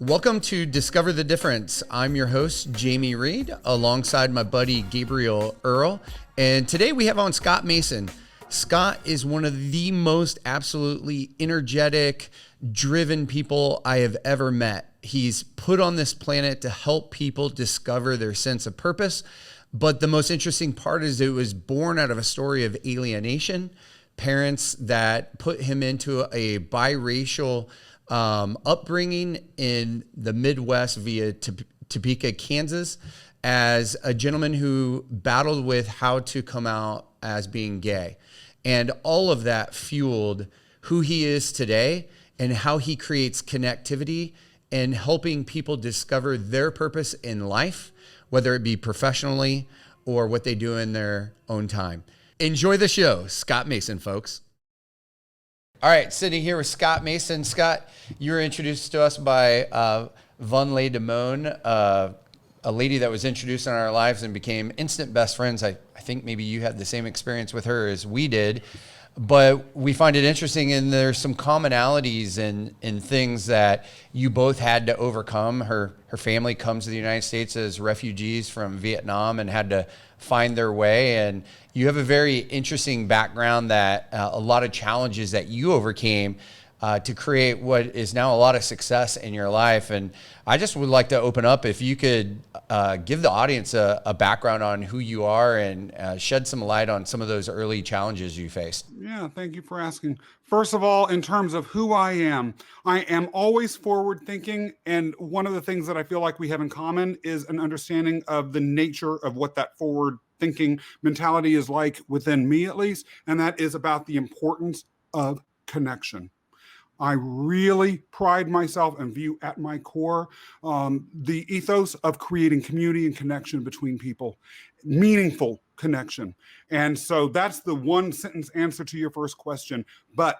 Welcome to Discover the Difference. I'm your host, Jamie Reed, alongside my buddy, Gabriel Earl. And today we have on Scott Mason. Scott is one of the most absolutely energetic, driven people I have ever met. He's put on this planet to help people discover their sense of purpose. But the most interesting part is it was born out of a story of alienation, parents that put him into a biracial upbringing in the Midwest via Topeka, Kansas, as a gentleman who battled with how to come out as being gay. And all of that fueled who he is today and how he creates connectivity and helping people discover their purpose in life, whether it be professionally or what they do in their own time. Enjoy the show. Scott Mason, folks. All right, sitting here with Scott Mason. Scott, you were introduced to us by Von Le Demone, a lady that was introduced in our lives and became instant best friends. I think maybe you had the same experience with her as we did, but we find it interesting, and there's some commonalities in things that you both had to overcome. Her family comes to the United States as refugees from Vietnam and had to find their way, and you have a very interesting background that a lot of challenges that you overcame to create what is now a lot of success in your life. And I just would like to open up, if you could give the audience a background on who you are and shed some light on some of those early challenges you faced. Yeah, thank you for asking. First of all, in terms of who I am always forward thinking. And one of the things that I feel like we have in common is an understanding of the nature of what that forward thinking mentality is like within me, at least. And that is about the importance of connection. I really pride myself and view at my core the ethos of creating community and connection between people, meaningful connection. And so that's the one sentence answer to your first question. But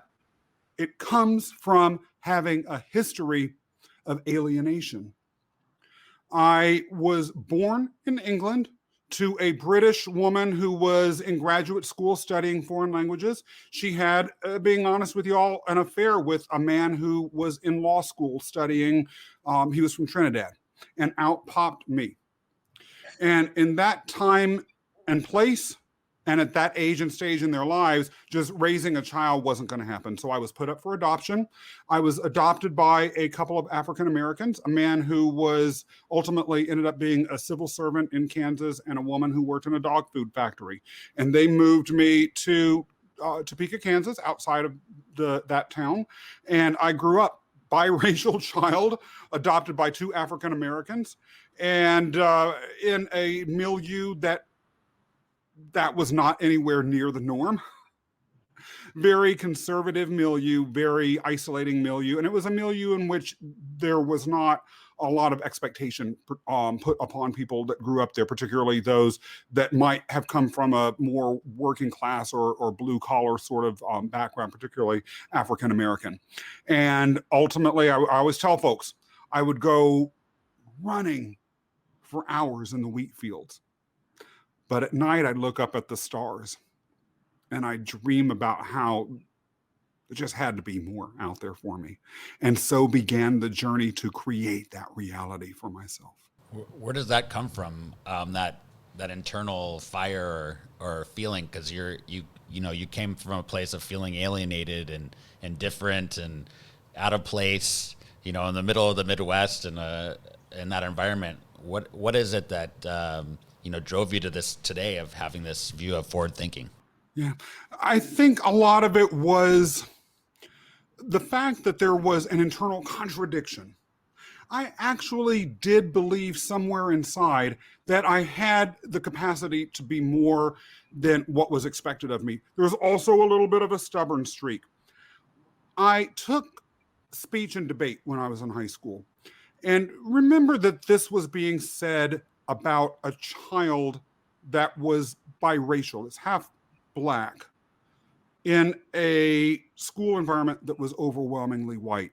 it comes from having a history of alienation. I was born in England to a British woman who was in graduate school studying foreign languages. She had, being honest with you all, an affair with a man who was in law school studying. He was from Trinidad, and out popped me. And in that time and place, and at that age and stage in their lives, just raising a child wasn't going to happen. So I was put up for adoption. I was adopted by a couple of African Americans, a man who was ultimately ended up being a civil servant in Kansas, and a woman who worked in a dog food factory. And they moved me to Topeka, Kansas, outside of that town. And I grew up biracial child, adopted by two African Americans, and in a milieu that was not anywhere near the norm. Very conservative milieu, very isolating milieu. And it was a milieu in which there was not a lot of expectation put upon people that grew up there, particularly those that might have come from a more working class or blue collar sort of background, particularly African American. And ultimately, I always tell folks, I would go running for hours in the wheat fields. But at night, I'd look up at the stars and I'd dream about how it just had to be more out there for me. And so began the journey to create that reality for myself. Where does that come from? That internal fire or feeling? Because you came from a place of feeling alienated and different and out of place, in the middle of the Midwest and in that environment. What is it that drove you to this today of having this view of forward thinking? Yeah, I think a lot of it was the fact that there was an internal contradiction. I actually did believe somewhere inside that I had the capacity to be more than what was expected of me. There was also a little bit of a stubborn streak. I took speech and debate when I was in high school. And remember that this was being said about a child that was biracial, it's half Black, in a school environment that was overwhelmingly white.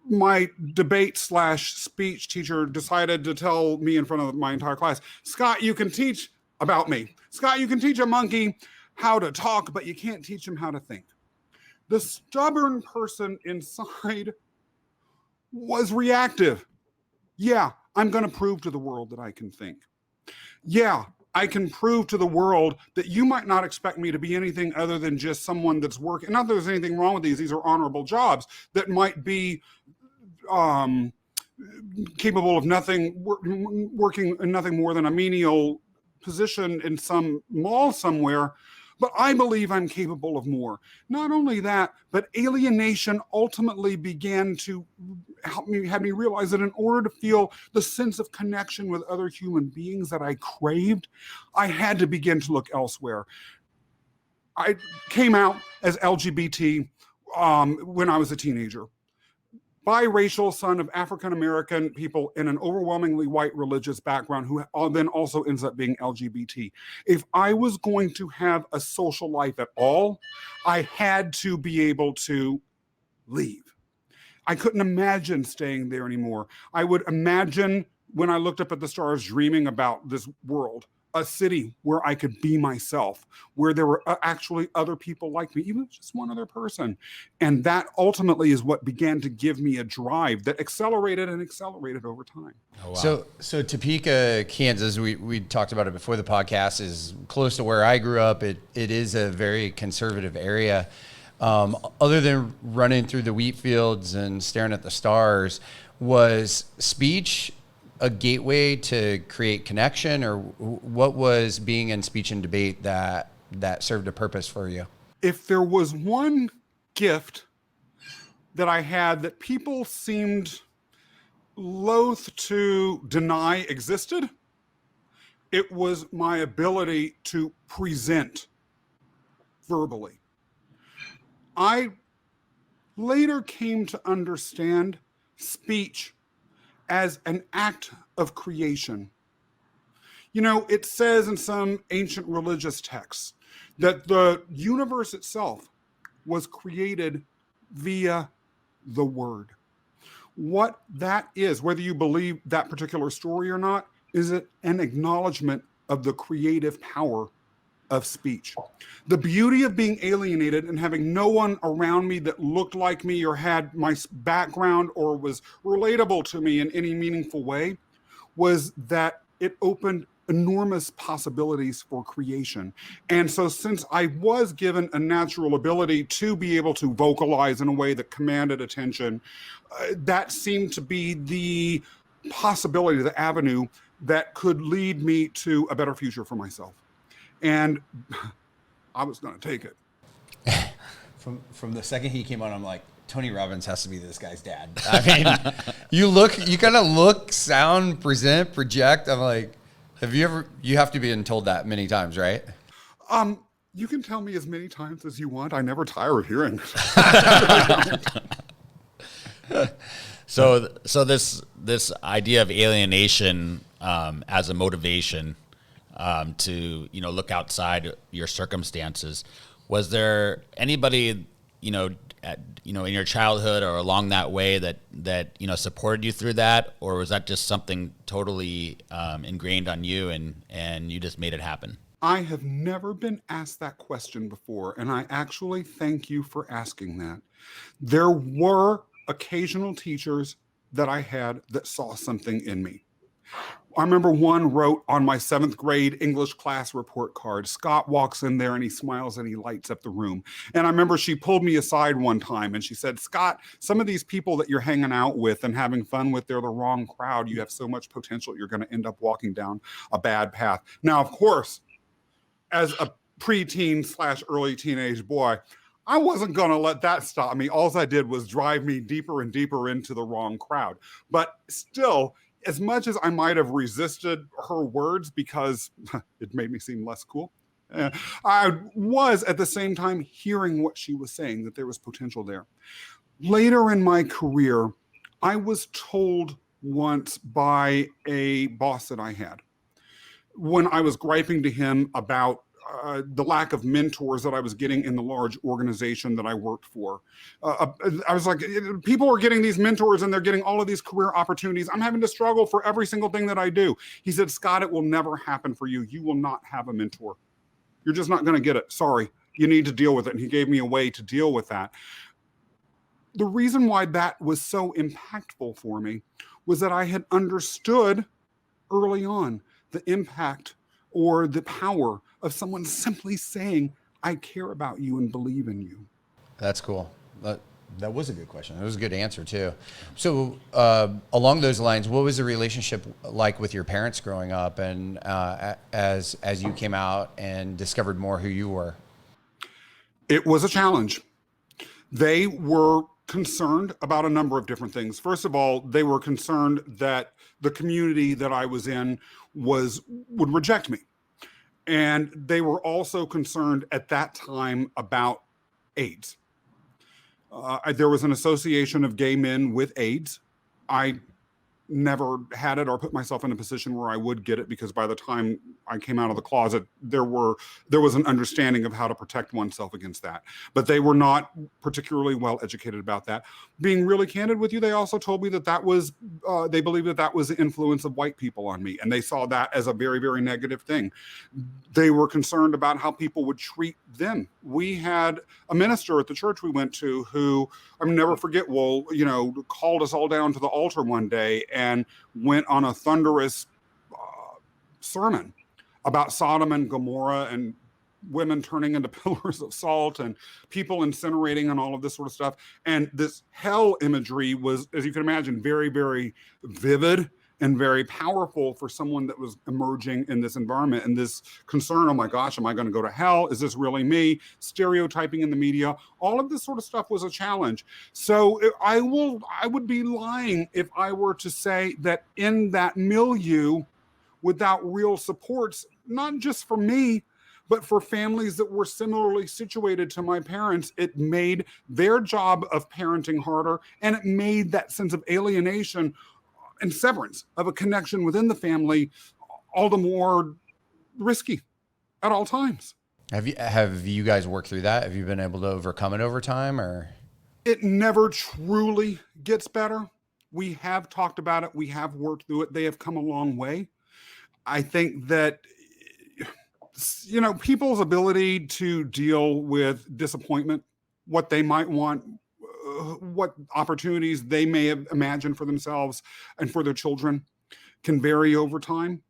My debate/speech teacher decided to tell me in front of my entire class, Scott, you can teach about me. Scott, you can teach a monkey how to talk, but you can't teach him how to think. The stubborn person inside was reactive. Yeah, I'm going to prove to the world that I can think. Yeah, I can prove to the world that you might not expect me to be anything other than just someone that's working. Not that there's anything wrong with these are honorable jobs that might be capable of working in nothing more than a menial position in some mall somewhere. But I believe I'm capable of more. Not only that, but alienation ultimately began to have me realize that in order to feel the sense of connection with other human beings that I craved, I had to begin to look elsewhere. I came out as LGBT when I was a teenager. Biracial, son of African-American people in an overwhelmingly white religious background who then also ends up being LGBT. If I was going to have a social life at all, I had to be able to leave. I couldn't imagine staying there anymore. I would imagine when I looked up at the stars dreaming about this world, a city where I could be myself, where there were actually other people like me, even just one other person. And that ultimately is what began to give me a drive that accelerated over time. Oh, wow. So Topeka, Kansas, we talked about it before the podcast, is close to where I grew up. It is a very conservative area. Other than running through the wheat fields and staring at the stars, was speech a gateway to create connection, or what was being in speech and debate that served a purpose for you? If there was one gift that I had that people seemed loath to deny existed, it was my ability to present verbally. I later came to understand speech as an act of creation. You know, it says in some ancient religious texts that the universe itself was created via the word. What that is, whether you believe that particular story or not, is it an acknowledgement of the creative power of speech. The beauty of being alienated and having no one around me that looked like me or had my background or was relatable to me in any meaningful way was that it opened enormous possibilities for creation. And so since I was given a natural ability to be able to vocalize in a way that commanded attention, that seemed to be the possibility, the avenue that could lead me to a better future for myself. And I was going to take it. From the second he came on, I'm like, Tony Robbins has to be this guy's dad. I mean, you kind of look, sound, present, project. I'm like, you have to be told that many times, right? You can tell me as many times as you want. I never tire of hearing it. So this idea of alienation as a motivation to look outside your circumstances. Was there anybody in your childhood or along that way that supported you through that, or was that just something totally ingrained on you and you just made it happen? I have never been asked that question before, and I actually thank you for asking that. There were occasional teachers that I had that saw something in me. I remember one wrote on my 7th grade English class report card, Scott walks in there and he smiles and he lights up the room. And I remember she pulled me aside one time and she said, Scott, some of these people that you're hanging out with and having fun with, they're the wrong crowd. You have so much potential. You're going to end up walking down a bad path. Now, of course, as a preteen / early teenage boy, I wasn't going to let that stop me. All I did was drive me deeper and deeper into the wrong crowd. But still, as much as I might have resisted her words because it made me seem less cool, I was at the same time hearing what she was saying, that there was potential there. Later in my career, I was told once by a boss that I had, when I was griping to him about the lack of mentors that I was getting in the large organization that I worked for. I was like, people are getting these mentors and they're getting all of these career opportunities. I'm having to struggle for every single thing that I do. He said, Scott, it will never happen for you. You will not have a mentor. You're just not going to get it. Sorry, you need to deal with it. And he gave me a way to deal with that. the reason why that was so impactful for me was that I had understood early on the impact or the power of someone simply saying, I care about you and believe in you. That's cool. That was a good question. That was a good answer too. So along those lines, what was the relationship like with your parents growing up, and as you came out and discovered more who you were? It was a challenge. They were concerned about a number of different things. First of all, they were concerned that the community that I was in would reject me. And they were also concerned at that time about AIDS. There was an association of gay men with AIDS. I never had it or put myself in a position where I would get it, because by the time I came out of the closet, there was an understanding of how to protect oneself against that. But they were not particularly well educated about that. Being really candid with you, they also told me that they believed that was the influence of white people on me, and they saw that as a very, very negative thing. They were concerned about how people would treat them. We had a minister at the church we went to who, I'll never forget, called us all down to the altar one day and went on a thunderous sermon about Sodom and Gomorrah and women turning into pillars of salt and people incinerating and all of this sort of stuff. And this hell imagery was, as you can imagine, very, very vivid and very powerful for someone that was emerging in this environment, and this concern, oh my gosh, am I going to go to hell? Is this really me? Stereotyping in the media, all of this sort of stuff was a challenge. So I would be lying if I were to say that in that milieu, without real supports, not just for me, but for families that were similarly situated to my parents, it made their job of parenting harder, and it made that sense of alienation and severance of a connection within the family all the more risky at all times. Have you guys worked through that? Have you been able to overcome it over time, or? It never truly gets better. We have talked about it. We have worked through it. They have come a long way. I think that, people's ability to deal with disappointment, what they might want, what opportunities they may have imagined for themselves and for their children, can vary over time.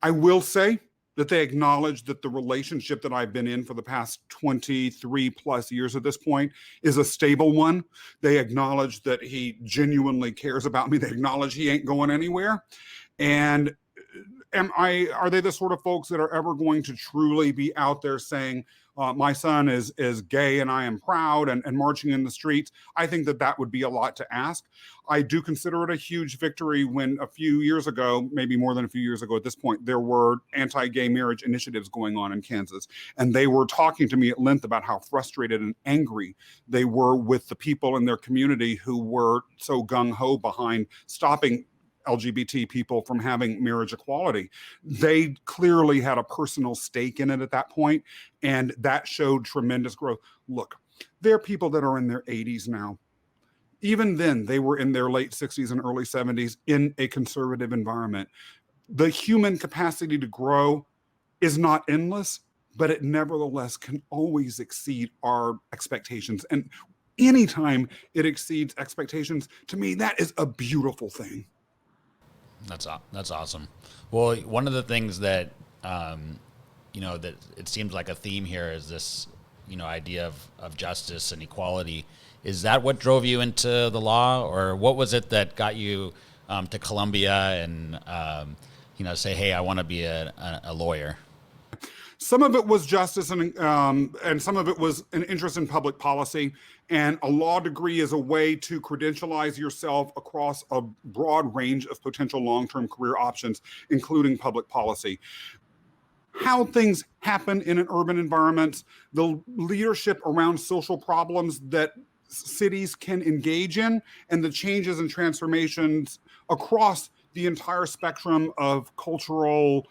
I will say that they acknowledge that the relationship that I've been in for the past 23 plus years at this point is a stable one. They acknowledge that he genuinely cares about me. They acknowledge he ain't going anywhere. And are they the sort of folks that are ever going to truly be out there saying, my son is gay and I am proud, and marching in the streets? I think that would be a lot to ask. I do consider it a huge victory when a few years ago, maybe more than a few years ago at this point, there were anti-gay marriage initiatives going on in Kansas. And they were talking to me at length about how frustrated and angry they were with the people in their community who were so gung-ho behind stopping LGBT people from having marriage equality. They clearly had a personal stake in it at that point, and that showed tremendous growth. Look, there are people that are in their 80s now. Even then, they were in their late 60s and early 70s in a conservative environment. The human capacity to grow is not endless, but it nevertheless can always exceed our expectations. And anytime it exceeds expectations, to me, that is a beautiful thing. That's awesome. Well, one of the things that, that it seems like a theme here is this, idea of justice and equality. Is that what drove you into the law, or what was it that got you to Columbia and, say, hey, I want to be a lawyer? Some of it was justice, and some of it was an interest in public policy. And a law degree is a way to credentialize yourself across a broad range of potential long-term career options, including public policy. How things happen in an urban environment, the leadership around social problems that cities can engage in, and the changes and transformations across the entire spectrum of cultural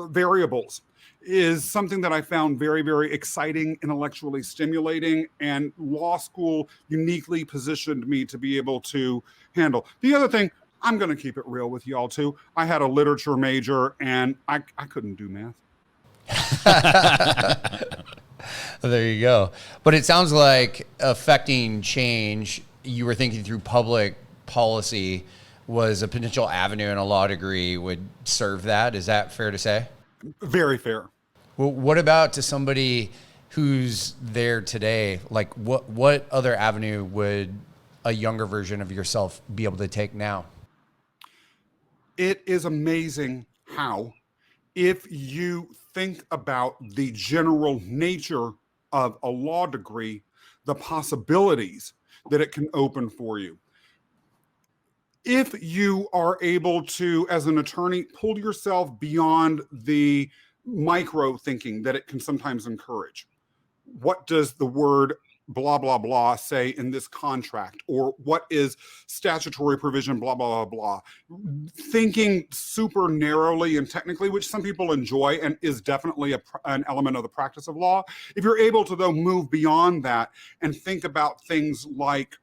variables is something that I found very, very exciting, intellectually stimulating, and law school uniquely positioned me to be able to handle. The other thing, I'm going to keep it real with y'all too. I had a literature major and I couldn't do math. There you go. But it sounds like affecting change, you were thinking through public policy, was a potential avenue in a law degree would serve that. Is that fair to say? Very fair. Well, what about to somebody who's there today? Like what other avenue would a younger version of yourself be able to take now? It is amazing how, if you think about the general nature of a law degree, the possibilities that it can open for you. If you are able to, as an attorney, pull yourself beyond the micro thinking that it can sometimes encourage. What does the word blah, blah, blah say in this contract? Or what is statutory provision, blah, blah, blah, blah. Thinking super narrowly and technically, which some people enjoy and is definitely an element of the practice of law. If you're able to, though, move beyond that and think about things like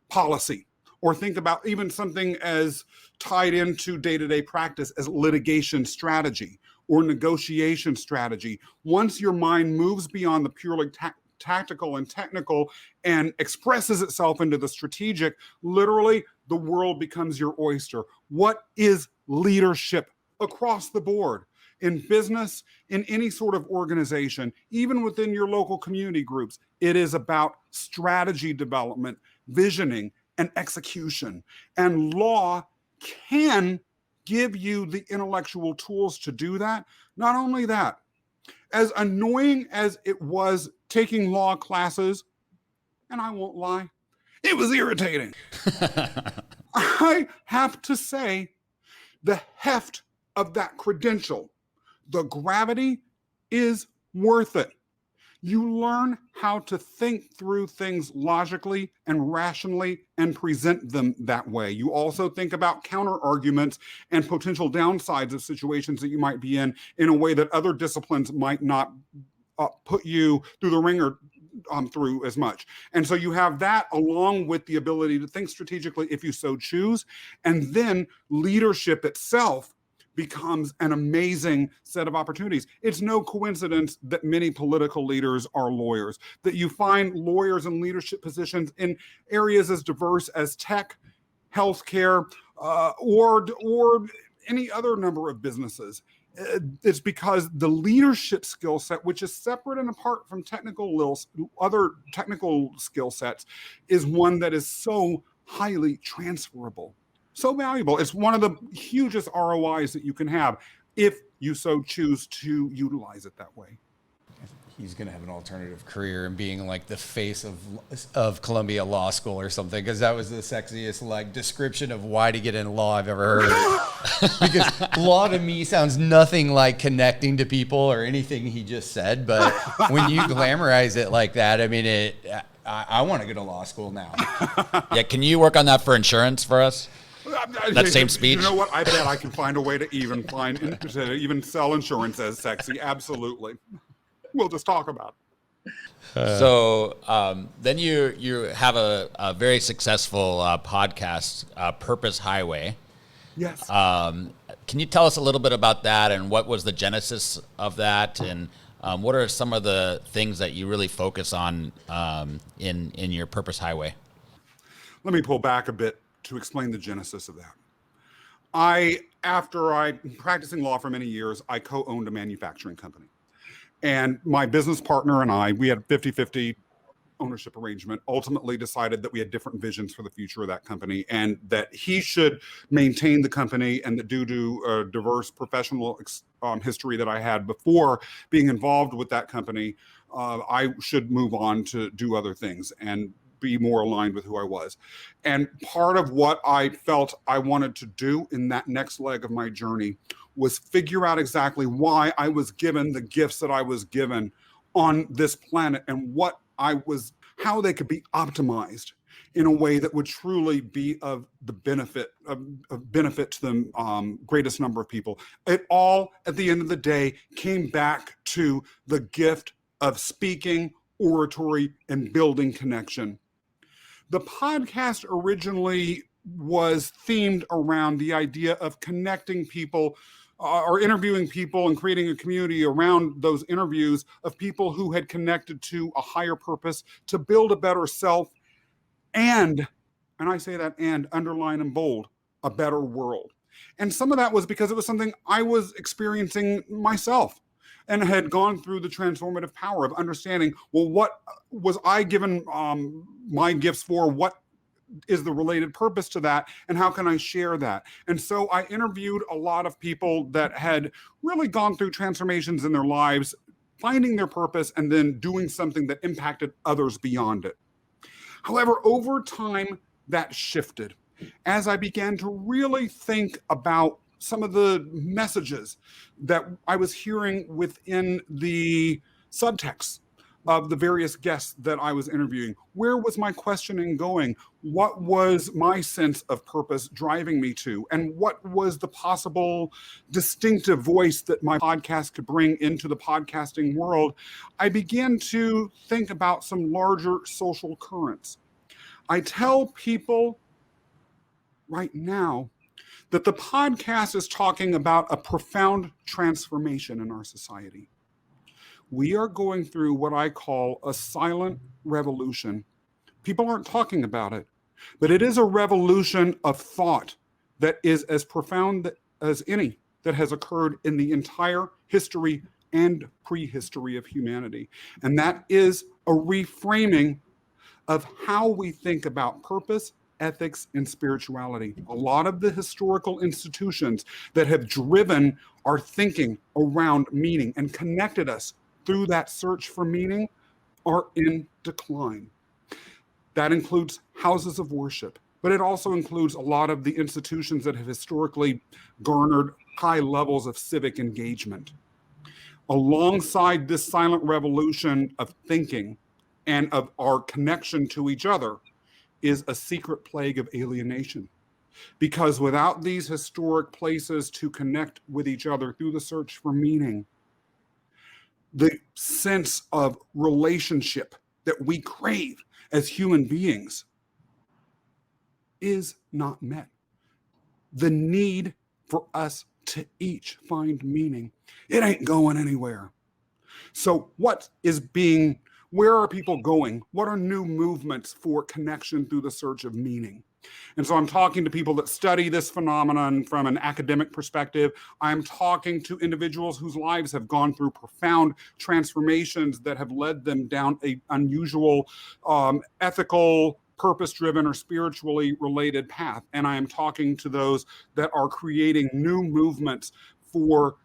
policy, or think about even something as tied into day-to-day practice as litigation strategy or negotiation strategy. Once your mind moves beyond the purely tactical and technical and expresses itself into the strategic, literally the world becomes your oyster. What is leadership across the board? In business, in any sort of organization, even within your local community groups, it is about strategy development, visioning, and execution. And law can give you the intellectual tools to do that. Not only that, as annoying as it was taking law classes, and I won't lie, it was irritating. I have to say, the heft of that credential, the gravity, is worth it. You learn how to think through things logically and rationally and present them that way. You also think about counter arguments and potential downsides of situations that you might be in a way that other disciplines might not put you through the ringer through as much. And so you have that along with the ability to think strategically if you so choose. And then leadership itself becomes an amazing set of opportunities. It's no coincidence that many political leaders are lawyers, that you find lawyers in leadership positions in areas as diverse as tech, healthcare, or any other number of businesses. It's because the leadership skill set, which is separate and apart from other technical skill sets, is one that is so highly transferable. So valuable. It's one of the hugest ROIs that you can have if you so choose to utilize it that way. He's going to have an alternative career and being like the face of Columbia Law School or something, because that was the sexiest like description of why to get into law I've ever heard. Because law to me sounds nothing like connecting to people or anything he just said, but when you glamorize it like that, I mean, I want to go to law school now. Yeah, can you work on that for insurance for us? That same speech. You know what? I bet I can find a way to even sell insurance as sexy. Absolutely. We'll just talk about it. So then you have a very successful podcast, Purpose Highway. Yes. Can you tell us a little bit about that and what was the genesis of that, and what are some of the things that you really focus on in your Purpose Highway? Let me pull back a bit to explain the genesis of that. After practicing law for many years, I co-owned a manufacturing company. And my business partner and I, we had a 50-50 ownership arrangement, ultimately decided that we had different visions for the future of that company and that he should maintain the company, and that due to a diverse professional history that I had before being involved with that company, I should move on to do other things and be more aligned with who I was. And part of what I felt I wanted to do in that next leg of my journey was figure out exactly why I was given the gifts that I was given on this planet, and how they could be optimized in a way that would truly be of the benefit to the greatest number of people. It all, at the end of the day, came back to the gift of speaking, oratory, and building connection. The podcast originally was themed around the idea of connecting people or interviewing people and creating a community around those interviews of people who had connected to a higher purpose to build a better self and and I say that and underline and bold, a better world. And some of that was because it was something I was experiencing myself and had gone through the transformative power of understanding, well, what was I given my gifts for? What is the related purpose to that, and how can I share that? And so I interviewed a lot of people that had really gone through transformations in their lives, finding their purpose and then doing something that impacted others beyond it. However, over time, that shifted as I began to really think about some of the messages that I was hearing within the subtext of the various guests that I was interviewing. Where was my questioning going? What was my sense of purpose driving me to? And what was the possible distinctive voice that my podcast could bring into the podcasting world? I began to think about some larger social currents. I tell people right now that the podcast is talking about a profound transformation in our society. We are going through what I call a silent revolution. People aren't talking about it, but it is a revolution of thought that is as profound as any that has occurred in the entire history and prehistory of humanity. And that is a reframing of how we think about purpose, ethics, and spirituality. A lot of the historical institutions that have driven our thinking around meaning and connected us through that search for meaning are in decline. That includes houses of worship, but it also includes a lot of the institutions that have historically garnered high levels of civic engagement. Alongside this silent revolution of thinking and of our connection to each other is a secret plague of alienation. Because without these historic places to connect with each other through the search for meaning, the sense of relationship that we crave as human beings is not met. The need for us to each find meaning, it ain't going anywhere. So where are people going? What are new movements for connection through the search of meaning? And so I'm talking to people that study this phenomenon from an academic perspective. I'm talking to individuals whose lives have gone through profound transformations that have led them down an unusual, ethical, purpose-driven, or spiritually related path. And I am talking to those that are creating new movements for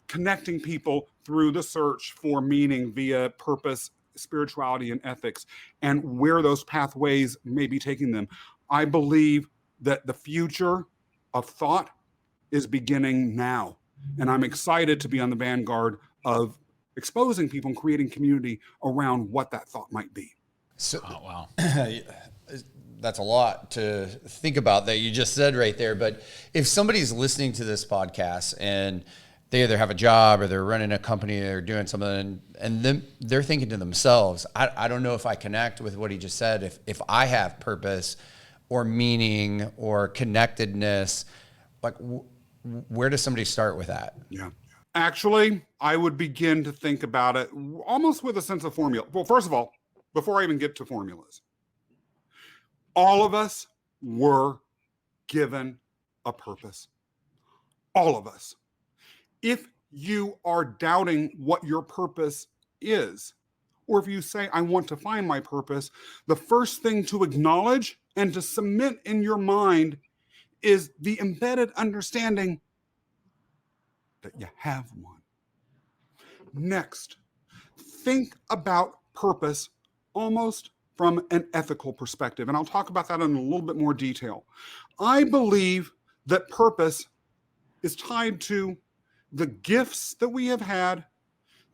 connecting people through the search for meaning via purpose, spirituality, and ethics, and where those pathways may be taking them. I believe that the future of thought is beginning now. And I'm excited to be on the vanguard of exposing people and creating community around what that thought might be. So, Oh, wow. that's a lot to think about that you just said right there. But if somebody's listening to this podcast and they either have a job or they're running a company, they're doing something, and then they're thinking to themselves, I don't know if I connect with what he just said, if I have purpose or meaning or connectedness, like where does somebody start with that? Yeah. Actually, I would begin to think about it almost with a sense of formula. Well, first of all, before I even get to formulas, all of us were given a purpose. All of us. If you are doubting what your purpose is, or if you say, I want to find my purpose, the first thing to acknowledge and to cement in your mind is the embedded understanding that you have one. Next, think about purpose almost from an ethical perspective, and I'll talk about that in a little bit more detail. I believe that purpose is tied to the gifts that we have had,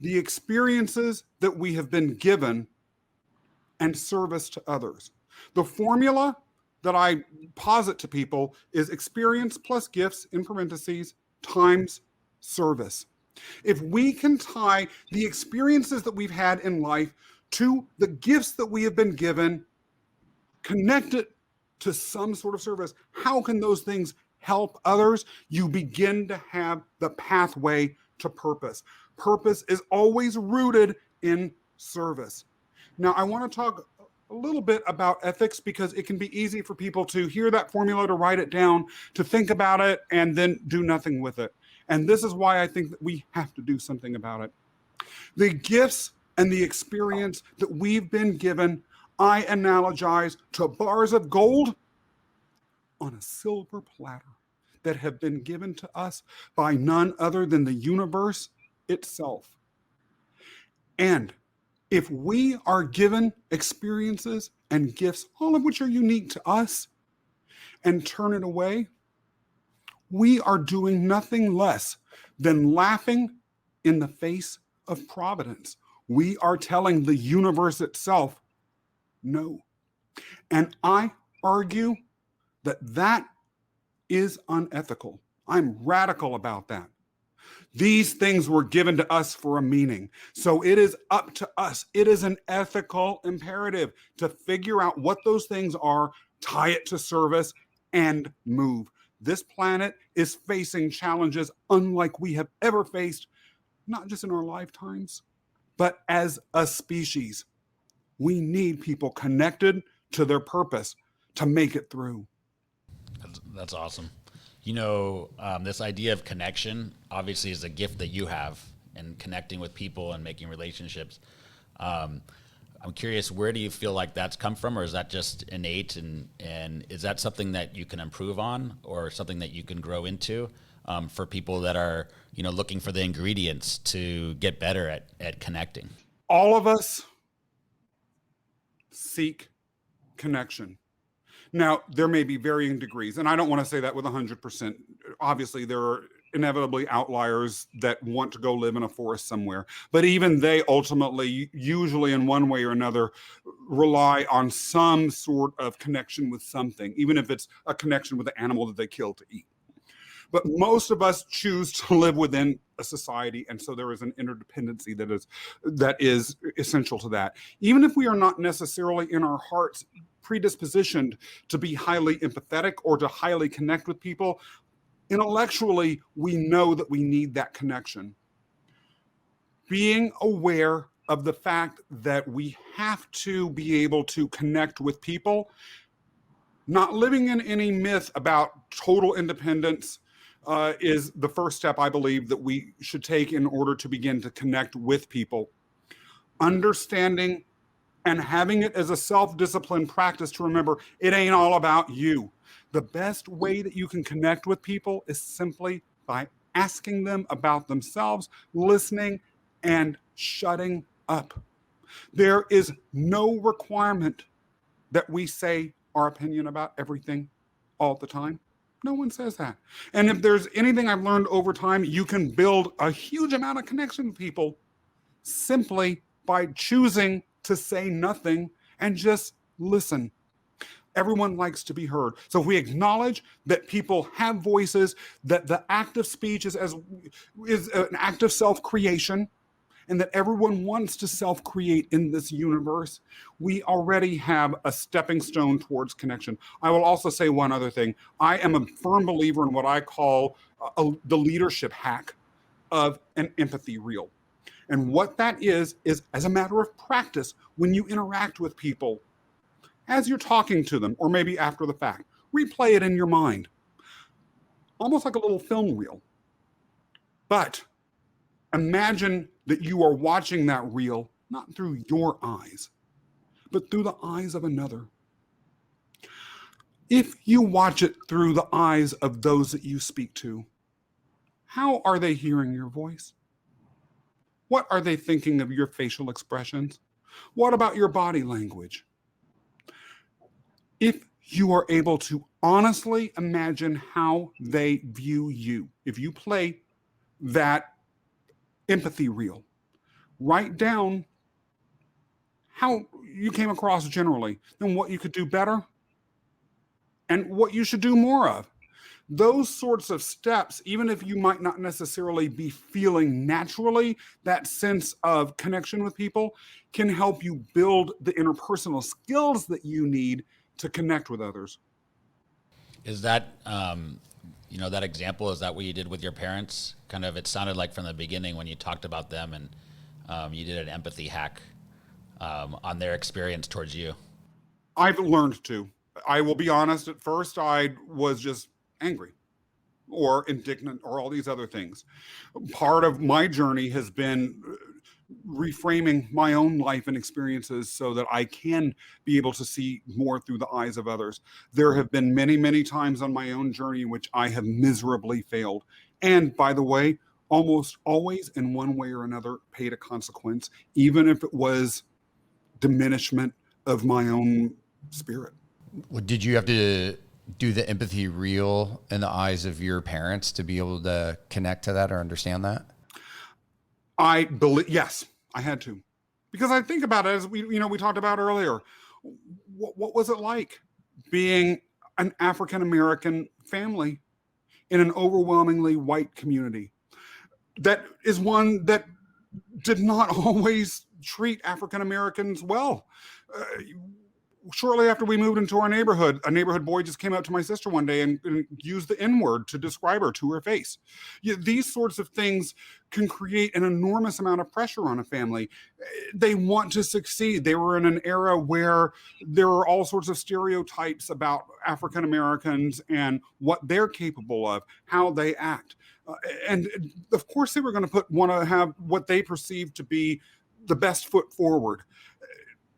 the experiences that we have been given, and service to others. The formula that I posit to people is experience plus gifts, in parentheses, times service. If we can tie the experiences that we've had in life to the gifts that we have been given, connect it to some sort of service, how can those things help others? You begin to have the pathway to purpose. Purpose is always rooted in service. Now, I want to talk a little bit about ethics, because it can be easy for people to hear that formula, to write it down, to think about it, and then do nothing with it. And this is why I think that we have to do something about it. The gifts and the experience that we've been given, I analogize to bars of gold on a silver platter that have been given to us by none other than the universe itself. And if we are given experiences and gifts, all of which are unique to us, and turn it away, we are doing nothing less than laughing in the face of providence. We are telling the universe itself, no. And I argue that that is unethical. I'm radical about that. These things were given to us for a meaning. So it is up to us. It is an ethical imperative to figure out what those things are, tie it to service, and move. This planet is facing challenges unlike we have ever faced, not just in our lifetimes, but as a species. We need people connected to their purpose to make it through. That's awesome. This idea of connection obviously is a gift that you have, and connecting with people and making relationships. I'm curious, where do you feel like that's come from, or is that just innate? And is that something that you can improve on, or something that you can grow into for people that are, looking for the ingredients to get better at connecting? All of us seek connection. Now, there may be varying degrees, and I don't want to say that with 100%. Obviously, there are inevitably outliers that want to go live in a forest somewhere. But even they ultimately, usually in one way or another, rely on some sort of connection with something, even if it's a connection with the animal that they kill to eat. But most of us choose to live within a society, and so there is an interdependency that is essential to that. Even if we are not necessarily in our hearts predispositioned to be highly empathetic or to highly connect with people, intellectually, we know that we need that connection. Being aware of the fact that we have to be able to connect with people, not living in any myth about total independence, is the first step, I believe, that we should take in order to begin to connect with people. Understanding and having it as a self-disciplined practice to remember it ain't all about you. The best way that you can connect with people is simply by asking them about themselves, listening, and shutting up. There is no requirement that we say our opinion about everything all the time. No one says that. And if there's anything I've learned over time, you can build a huge amount of connection with people simply by choosing to say nothing and just listen. Everyone likes to be heard. So if we acknowledge that people have voices, that the act of speech is an act of self-creation, and that everyone wants to self-create in this universe, we already have a stepping stone towards connection. I will also say one other thing. I am a firm believer in what I call the leadership hack of an empathy reel. And what that is as a matter of practice, when you interact with people, as you're talking to them, or maybe after the fact, replay it in your mind, almost like a little film reel. But imagine that you are watching that reel, not through your eyes, but through the eyes of another. If you watch it through the eyes of those that you speak to, how are they hearing your voice? What are they thinking of your facial expressions? What about your body language? If you are able to honestly imagine how they view you, if you play that empathy reel, write down how you came across generally, and what you could do better, and what you should do more of. Those sorts of steps, even if you might not necessarily be feeling naturally that sense of connection with people, can help you build the interpersonal skills that you need to connect with others. Is that, that example, is that what you did with your parents? Kind of, it sounded like from the beginning when you talked about them and you did an empathy hack on their experience towards you. I've learned to. I will be honest, at first I was just angry or indignant or all these other things. Part of my journey has been reframing my own life and experiences so that I can be able to see more through the eyes of others. There have been many, many times on my own journey in which I have miserably failed. And by the way, almost always in one way or another paid a consequence, even if it was diminishment of my own spirit. Well, did you have to do the empathy reel in the eyes of your parents to be able to connect to that or understand that? I believe, yes, I had to, because I think about it as we talked about earlier. What was it like being an African American family in an overwhelmingly white community? That is one that did not always treat African Americans well. Shortly after we moved into our neighborhood, a neighborhood boy just came up to my sister one day and used the N-word to describe her to her face. These sorts of things can create an enormous amount of pressure on a family. They want to succeed. They were in an era where there are all sorts of stereotypes about African Americans and what they're capable of, how they act. And of course, they were going to want to have what they perceive to be the best foot forward.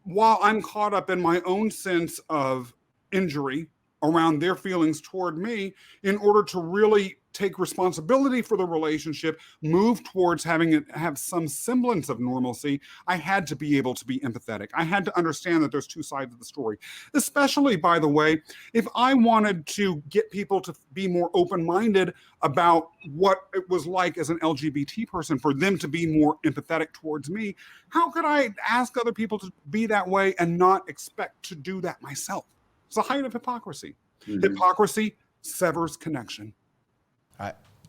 While I'm caught up in my own sense of injury around their feelings toward me, in order to really take responsibility for the relationship, move towards having it have some semblance of normalcy, I had to be able to be empathetic. I had to understand that there's two sides of the story. Especially, by the way, if I wanted to get people to be more open-minded about what it was like as an LGBT person, for them to be more empathetic towards me, how could I ask other people to be that way and not expect to do that myself? It's the height of hypocrisy. Mm-hmm. Hypocrisy severs connection.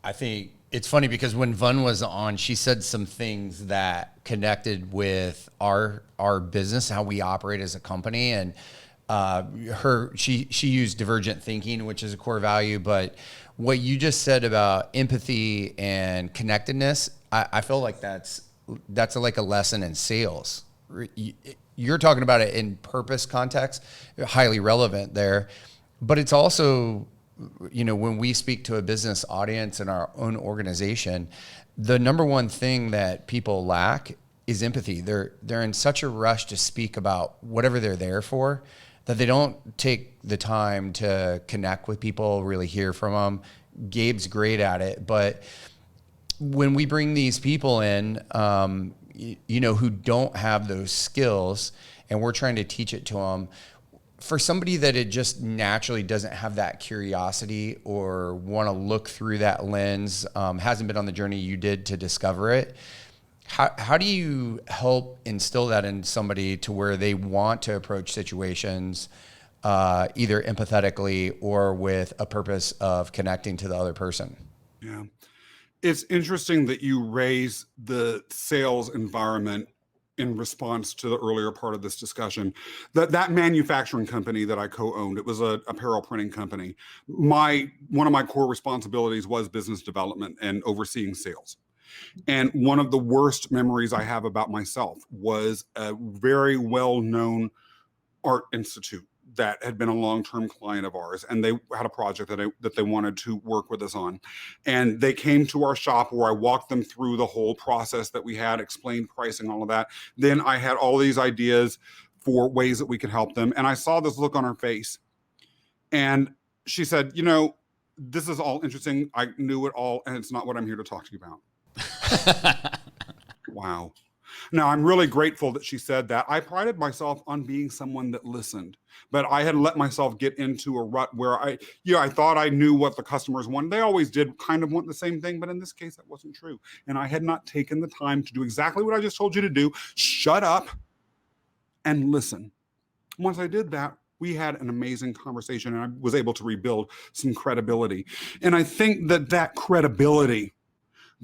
I think it's funny because when Vun was on, she said some things that connected with our business, how we operate as a company, and she used divergent thinking, which is a core value. But what you just said about empathy and connectedness, I feel like that's like a lesson in sales. You're talking about it in purpose context, highly relevant there, but it's also, when we speak to a business audience in our own organization, the number one thing that people lack is empathy. They're in such a rush to speak about whatever they're there for that they don't take the time to connect with people, really hear from them. Gabe's great at it, but when we bring these people in, who don't have those skills, and we're trying to teach it to them, for somebody that it just naturally doesn't have that curiosity or want to look through that lens, hasn't been on the journey you did to discover it, how do you help instill that in somebody to where they want to approach situations either empathetically or with a purpose of connecting to the other person? Yeah. It's interesting that you raise the sales environment in response to the earlier part of this discussion. That manufacturing company that I co-owned, it was a apparel printing company. One of my core responsibilities was business development and overseeing sales. And one of the worst memories I have about myself was a very well-known art institute that had been a long-term client of ours, and they had a project that they wanted to work with us on. And they came to our shop where I walked them through the whole process that we had, explained pricing, all of that. Then I had all these ideas for ways that we could help them. And I saw this look on her face. And she said, this is all interesting. I knew it all, and it's not what I'm here to talk to you about. Wow. Now, I'm really grateful that she said that. I prided myself on being someone that listened, but I had let myself get into a rut where I thought I knew what the customers wanted. They always did kind of want the same thing, but in this case, that wasn't true. And I had not taken the time to do exactly what I just told you to do. Shut up and listen. Once I did that, we had an amazing conversation, and I was able to rebuild some credibility. And I think that credibility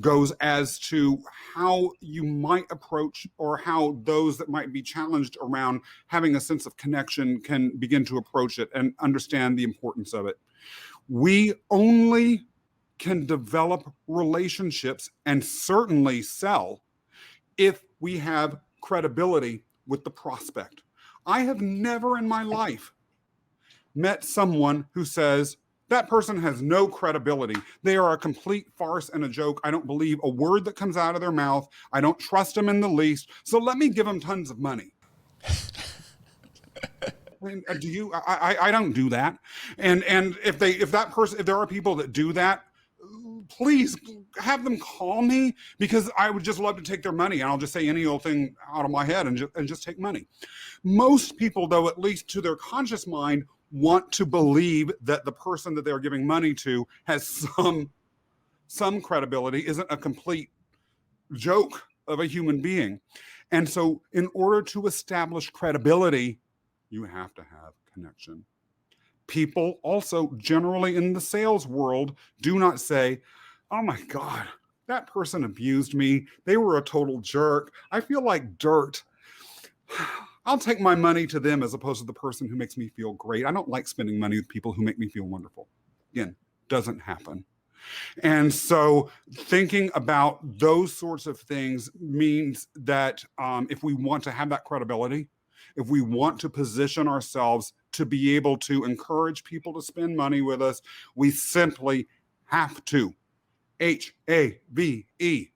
goes as to how you might approach, or how those that might be challenged around having a sense of connection can begin to approach it and understand the importance of it. We only can develop relationships and certainly sell if we have credibility with the prospect. I have never in my life met someone who says, that person has no credibility. They are a complete farce and a joke. I don't believe a word that comes out of their mouth. I don't trust them in the least. So let me give them tons of money. Do you? I don't do that. And if there are people that do that, please have them call me, because I would just love to take their money, and I'll just say any old thing out of my head and just take money. Most people, though, at least to their conscious mind, want to believe that the person that they're giving money to has some credibility, isn't a complete joke of a human being. And so in order to establish credibility, you have to have connection. People also generally in the sales world do not say, oh my God, that person abused me. They were a total jerk. I feel like dirt. I'll take my money to them as opposed to the person who makes me feel great. I don't like spending money with people who make me feel wonderful. Again, doesn't happen. And so thinking about those sorts of things means that if we want to have that credibility, if we want to position ourselves to be able to encourage people to spend money with us, we simply have to, HAVE,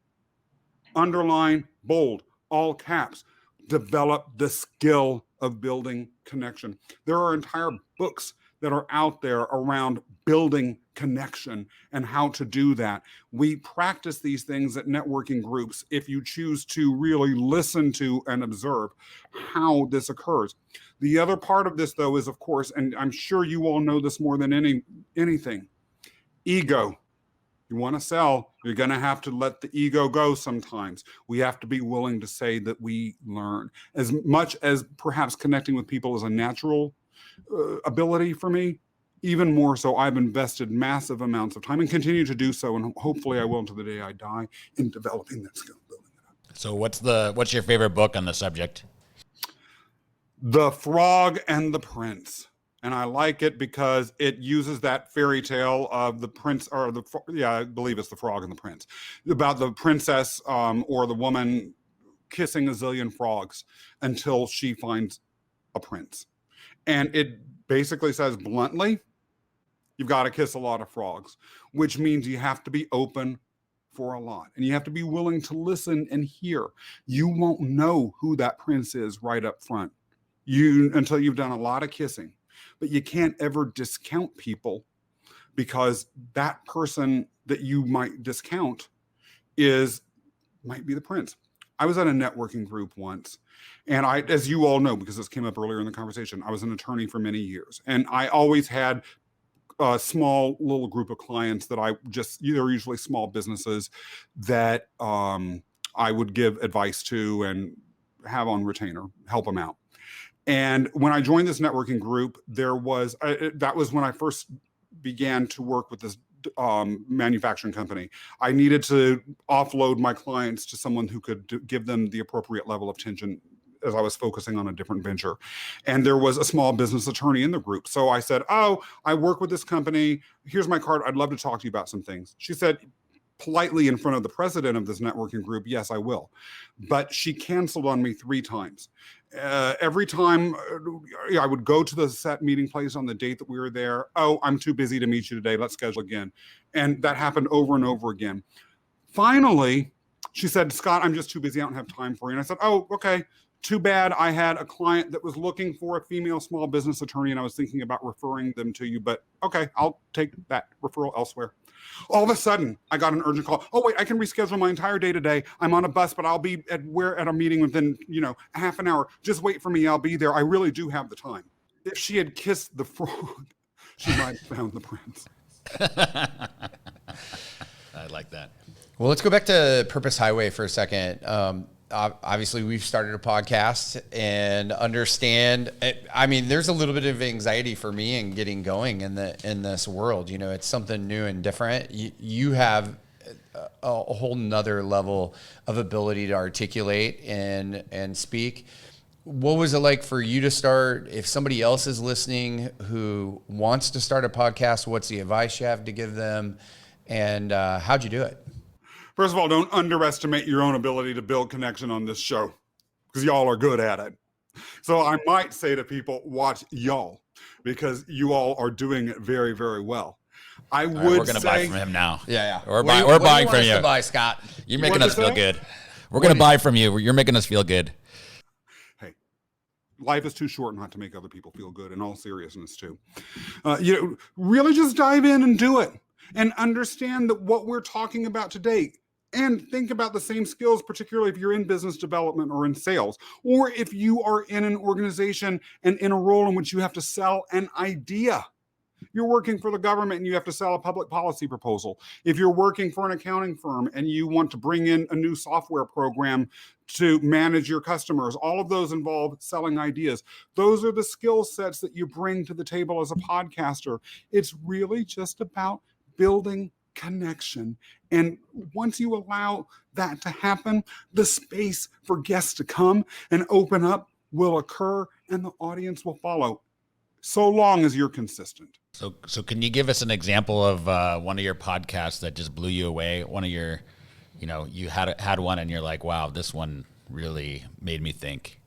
underline, bold, all caps, develop the skill of building connection. There are entire books that are out there around building connection and how to do that. We practice these things at networking groups if you choose to really listen to and observe how this occurs. The other part of this, though, is, of course, and I'm sure you all know this more than anything, ego. You want to sell, you're going to have to let the ego go sometimes. We have to be willing to say that we learn. As much as perhaps connecting with people is a natural ability for me, even more so, I've invested massive amounts of time and continue to do so, and hopefully I will until the day I die, in developing that skill. So what's your favorite book on the subject? The Frog and the Prince. And I like it because it uses that fairy tale of the prince, or I believe it's The Frog and the Prince, about the princess or the woman kissing a zillion frogs until she finds a prince. And it basically says bluntly, you've got to kiss a lot of frogs, which means you have to be open for a lot, and you have to be willing to listen and hear. You won't know who that prince is right up front until you've done a lot of kissing. But you can't ever discount people, because that person that you might discount might be the prince. I was at a networking group once, and as you all know, because this came up earlier in the conversation, I was an attorney for many years, and I always had a small little group of clients that they're usually small businesses that I would give advice to and have on retainer, help them out. And when I joined this networking group, that was when I first began to work with this manufacturing company. I needed to offload my clients to someone who could give them the appropriate level of attention as I was focusing on a different venture. And there was a small business attorney in the group. So I said, oh, I work with this company. Here's my card. I'd love to talk to you about some things. She said, politely in front of the president of this networking group, yes, I will. But she canceled on me 3 times. Every time I would go to the set meeting place on the date that we were there, oh, I'm too busy to meet you today. Let's schedule again. And that happened over and over again. Finally, she said, Scott, I'm just too busy. I don't have time for you. And I said, oh, okay. Too bad. I had a client that was looking for a female small business attorney, and I was thinking about referring them to you. But okay, I'll take that referral elsewhere. All of a sudden, I got an urgent call. Oh, wait, I can reschedule my entire day today. I'm on a bus, but I'll be at a meeting within, a half an hour. Just wait for me. I'll be there. I really do have the time. If she had kissed the frog, she might have found the prince. I like that. Well, let's go back to Purpose Highway for a second. Obviously, we've started a podcast and understand. I mean, there's a little bit of anxiety for me in getting going in this world. It's something new and different. You have a whole nother level of ability to articulate and speak. What was it like for you to start? If somebody else is listening who wants to start a podcast, what's the advice you have to give them, and how'd you do it? First of all, don't underestimate your own ability to build connection on this show, because y'all are good at it. So I might say to people, watch y'all, because you all are doing it very, very well. I All right, would we're gonna say, buy from him now. Yeah, yeah. We're What do you buying want from us you. to buy, Scott? You're making What'd us you feel say? good. We're gonna buy from you. You're making us feel good. hey, life is too short not to make other people feel good, in all seriousness, too. Really just dive in and do it, and understand that what we're talking about today, and think about the same skills, particularly if you're in business development or in sales, or if you are in an organization and in a role in which you have to sell an idea. You're working for the government and you have to sell a public policy proposal. If you're working for an accounting firm and you want to bring in a new software program to manage your customers, all of those involve selling ideas. Those are the skill sets that you bring to the table as a podcaster. It's really just about building connection. And once you allow that to happen, the space for guests to come and open up will occur and the audience will follow, so long as you're consistent. So can you give us an example of one of your podcasts that just blew you away? One of your, you had one and you're like, wow, this one really made me think.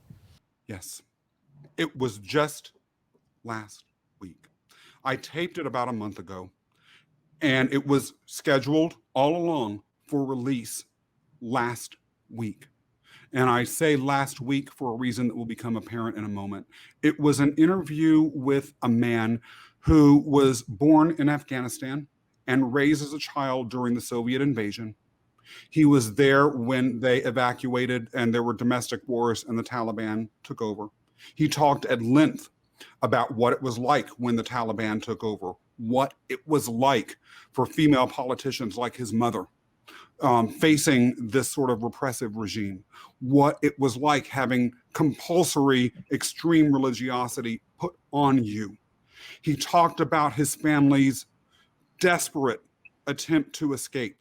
Yes. It was just last week. I taped it about a month ago, and it was scheduled all along for release last week. And I say last week for a reason that will become apparent in a moment. It was an interview with a man who was born in Afghanistan and raised as a child during the Soviet invasion. He was there when they evacuated and there were domestic wars and the Taliban took over. He talked at length about what it was like when the Taliban took over, what it was like for female politicians like his mother facing this sort of repressive regime, what it was like having compulsory extreme religiosity put on you. He talked about his family's desperate attempt to escape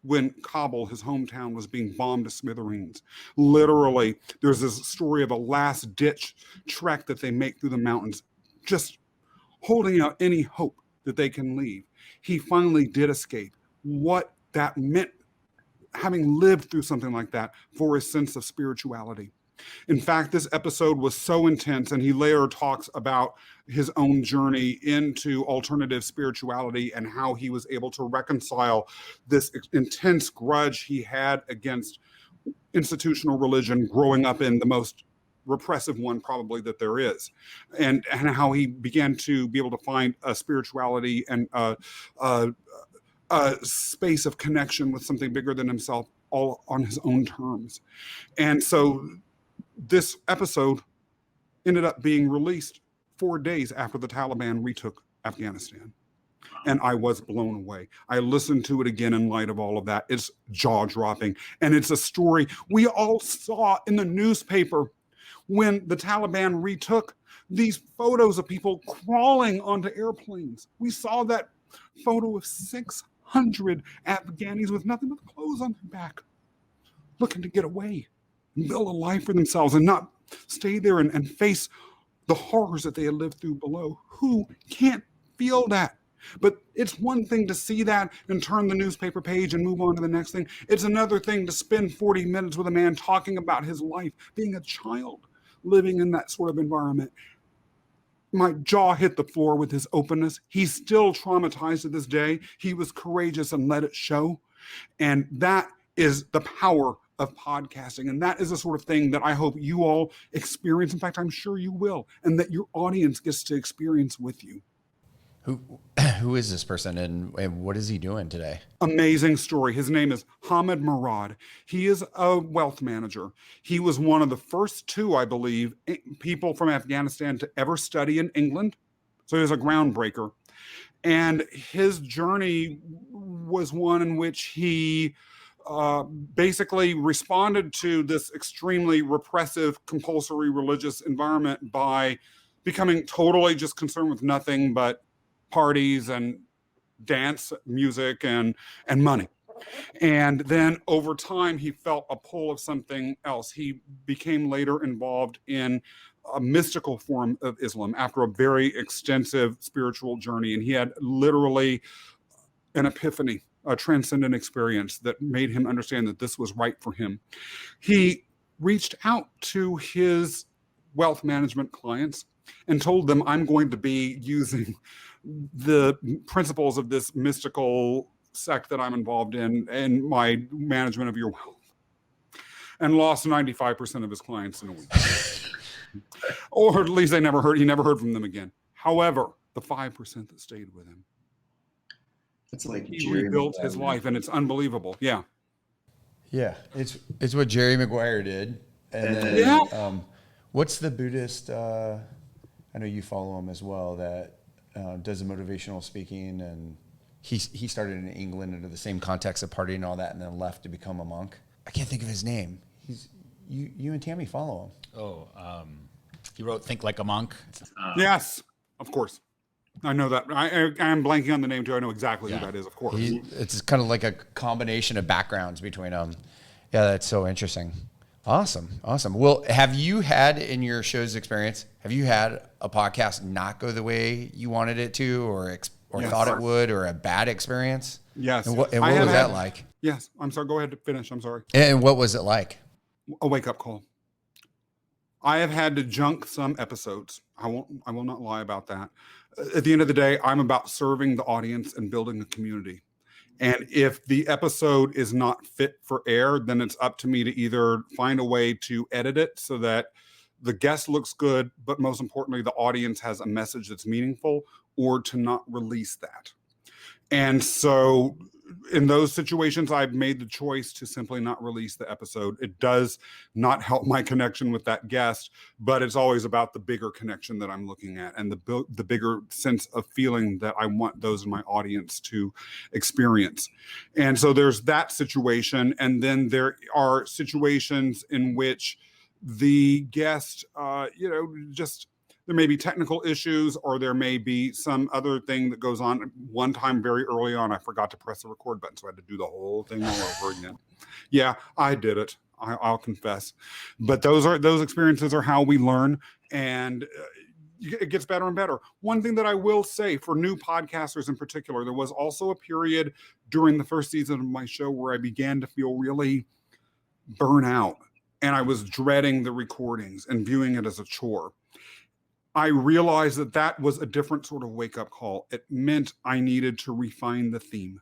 when Kabul, his hometown, was being bombed to smithereens. Literally, there's this story of a last-ditch trek that they make through the mountains, just holding out any hope that they can leave. He finally did escape. What that meant, having lived through something like that, for his sense of spirituality. In fact, this episode was so intense, and he later talks about his own journey into alternative spirituality and how he was able to reconcile this intense grudge he had against institutional religion growing up in the most repressive one probably that there is, and how he began to be able to find a spirituality and a space of connection with something bigger than himself, all on his own terms. And so this episode ended up being released 4 days after the Taliban retook Afghanistan. And I was blown away. I listened to it again in light of all of that. It's jaw-dropping. And it's a story we all saw in the newspaper when the Taliban retook these photos of people crawling onto airplanes. We saw that photo of 600 Afghanis with nothing but clothes on their back, looking to get away and build a life for themselves and not stay there and face the horrors that they had lived through below. Who can't feel that? But it's one thing to see that and turn the newspaper page and move on to the next thing. It's another thing to spend 40 minutes with a man talking about his life, being a child, living in that sort of environment. My jaw hit the floor with his openness. He's still traumatized to this day. He was courageous and let it show. And that is the power of podcasting. And that is the sort of thing that I hope you all experience. In fact, I'm sure you will, and that your audience gets to experience with you. Who is this person and what is he doing today? Amazing story. His name is Hamid Murad. He is a wealth manager. He was one of the first two, I believe, people from Afghanistan to ever study in England. So he was a groundbreaker. And his journey was one in which he basically responded to this extremely repressive, compulsory religious environment by becoming totally just concerned with nothing but parties and dance music and money. And then over time, he felt a pull of something else. He became later involved in a mystical form of Islam after a very extensive spiritual journey. And he had literally an epiphany, a transcendent experience that made him understand that this was right for him. He reached out to his wealth management clients and told them I'm going to be using the principles of this mystical sect that I'm involved in my management of your wealth, and lost 95% of his clients in a week. Or at least he never heard from them again. However, the 5% that stayed with him, It's like he Jerry rebuilt his Maguire. life, and it's unbelievable. Yeah. Yeah, it's what Jerry Maguire did. And then, Yeah. What's the Buddhist? I know you follow him as well. That does the motivational speaking, and he started in England under the same context of partying and all that, and then left to become a monk. I can't think of his name. You and Tammy follow him. Oh, he wrote "Think Like a Monk." Yes, of course. I know that. I am blanking on the name too. I know exactly who that is, of course. It's kind of like a combination of backgrounds between them. Yeah, that's so interesting. Awesome. Well, have you had in your show's experience, have you had a podcast not go the way you wanted it to, or Yes. thought it would, or a bad experience? Yes. And what I was have that had- like? Yes. I'm sorry. Go ahead to finish. I'm sorry. And what was it like? A wake-up call. I have had to junk some episodes. I will not lie about that. At the end of the day, I'm about serving the audience and building a community. And if the episode is not fit for air, then it's up to me to either find a way to edit it so that the guest looks good, but most importantly, the audience has a message that's meaningful, or to not release that. And so in those situations, I've made the choice to simply not release the episode. It does not help my connection with that guest, but it's always about the bigger connection that I'm looking at, and the bigger sense of feeling that I want those in my audience to experience. And so there's that situation. And then there are situations in which the guest, just there may be technical issues, or there may be some other thing that goes on. One time very early on, I forgot to press the record button, so I had to do the whole thing all over again. Yeah, I did it. I'll confess. But those experiences are how we learn, and it gets better and better. One thing that I will say for new podcasters in particular, there was also a period during the first season of my show where I began to feel really burnt out, and I was dreading the recordings and viewing it as a chore. I realized that was a different sort of wake-up call. It meant I needed to refine the theme.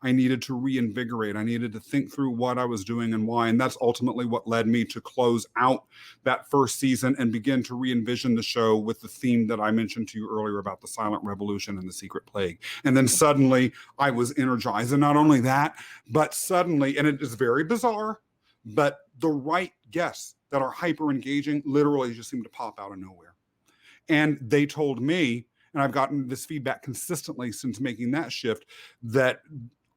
I needed to reinvigorate. I needed to think through what I was doing and why. And that's ultimately what led me to close out that first season and begin to re-envision the show with the theme that I mentioned to you earlier about the silent revolution and the secret plague. And then suddenly I was energized. And not only that, but suddenly, and it is very bizarre, but the right guests that are hyper engaging literally just seem to pop out of nowhere. And they told me, and I've gotten this feedback consistently since making that shift, that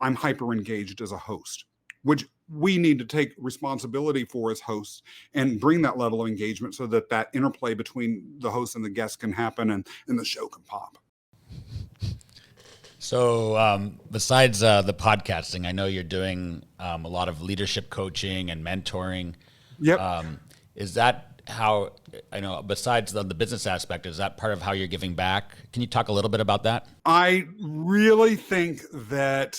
I'm hyper engaged as a host, which we need to take responsibility for as hosts and bring that level of engagement so that interplay between the host and the guest can happen, and the show can pop. So besides the podcasting, I know you're doing a lot of leadership coaching and mentoring. Yep. Is that how, I know, besides the business aspect, is that part of how you're giving back? Can you talk a little bit about that? I really think that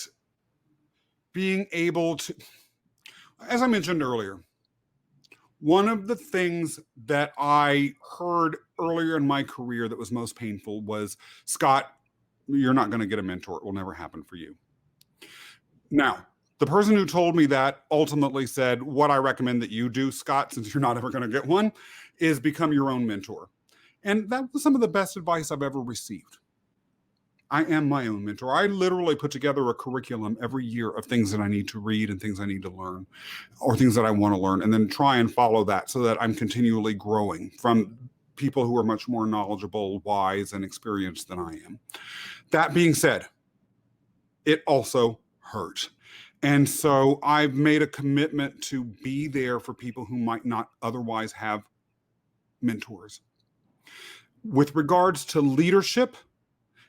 being able to, as I mentioned earlier, one of the things that I heard earlier in my career that was most painful was, Scott, you're not going to get a mentor. It will never happen for you. Now, the person who told me that ultimately said, what I recommend that you do, Scott, since you're not ever going to get one, is become your own mentor. And that was some of the best advice I've ever received. I am my own mentor. I literally put together a curriculum every year of things that I need to read and things I need to learn, or things that I want to learn, and then try and follow that so that I'm continually growing from people who are much more knowledgeable, wise, and experienced than I am. That being said, it also hurt. And so I've made a commitment to be there for people who might not otherwise have mentors. With regards to leadership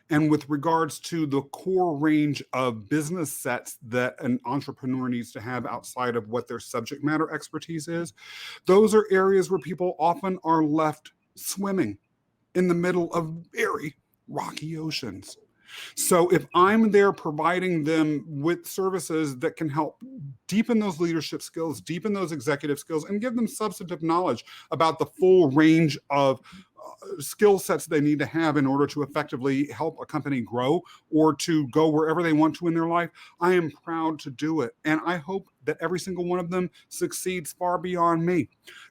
and with regards to the core range of business sets that an entrepreneur needs to have outside of what their subject matter expertise is, those are areas where people often are left swimming in the middle of very rocky oceans. So if I'm there providing them with services that can help deepen those leadership skills, deepen those executive skills, and give them substantive knowledge about the full range of skill sets they need to have in order to effectively help a company grow or to go wherever they want to in their life, I am proud to do it. And I hope that every single one of them succeeds far beyond me.